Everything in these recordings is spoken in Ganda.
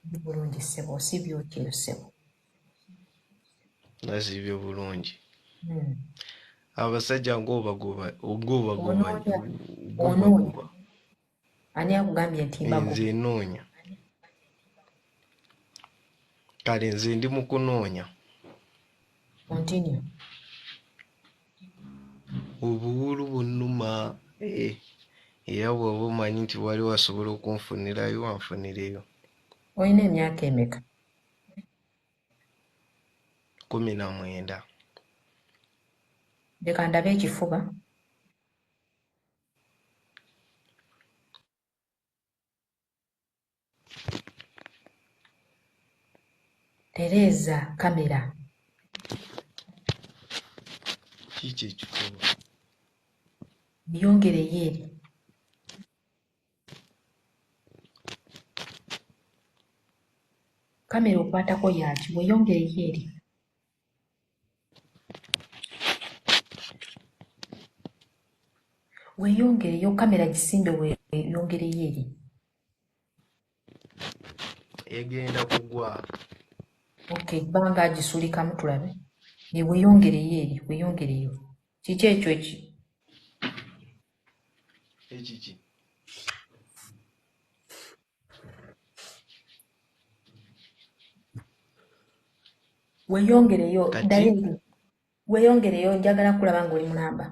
Ndi bulungi ssebo osibye otyo ssebo. Nasibye bulungi. Mm. Abasajja ng'obagoba Onoonya. Ani akugambye nti mbagoba? nze noonya. Kale nze ndi mu kunoonya. Continue. Obuwulu bunnuma. Era bw'oba omanyi nti wali wasobola okunfunirayo wanfunireyo. Olina emyaka emeka? 19. Leka ndabe ekifuba. Tereeza kamera. Kiki ekifuba? Byongereyo eri. Kamera okwatako yaki weyongereyo eri. Weyongereyo kamera gisimbe weyongereyo eri. Egenda kugwa. Okay, banga agisulikamu tulabe. Weyongereyo eri, weyongereyo. Kiki ekyo eki? Ekiki? Weyongereyo ddayo eri. Weyongereyo njagala kulaba ng'oli mulamba.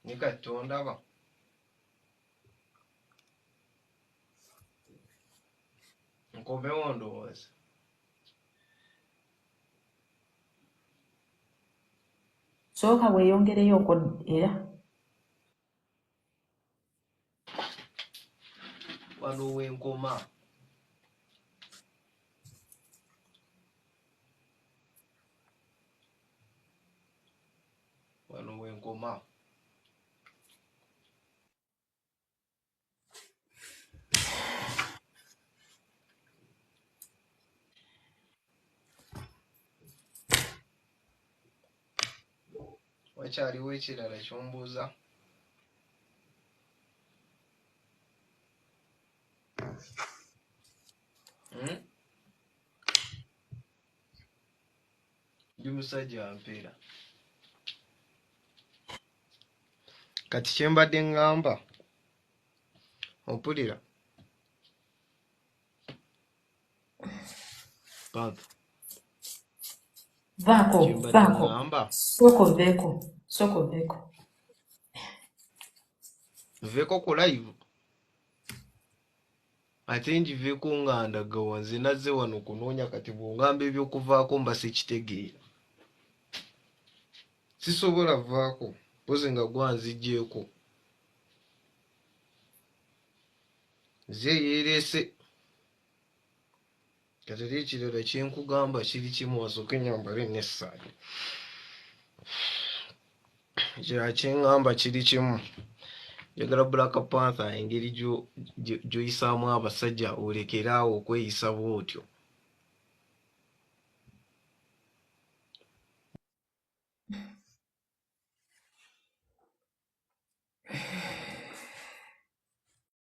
Nika tondaba. Nkomewo ndowooza. Sooka weyongereyo okwo era. Wano wenkoma. Wano wenkoma. Wakyaliwo ekirala ky'ombuuza? Ndi musajja mpeera. Kati kye mbadde ngamba opulira. Papa. Vaako. Sooka oveeko. Nveeko ku live. Ate ngiveeko nga ndagawa nze nazze wano kunoonya kati bw'ongamba eby'okuvaako mba sikitegeera. Sisobola vaako mpozi nga gwanzigyeko. Nze yeereese. Kati ate ekirala kye nkugamba kiri kimu wasooke nyambale n'essaati. Ekirala kye ngamba kiri kimu. Njagala Black Panther engeri gy'oyisaamu abasajja olekere awo okweyisa bw'otyo.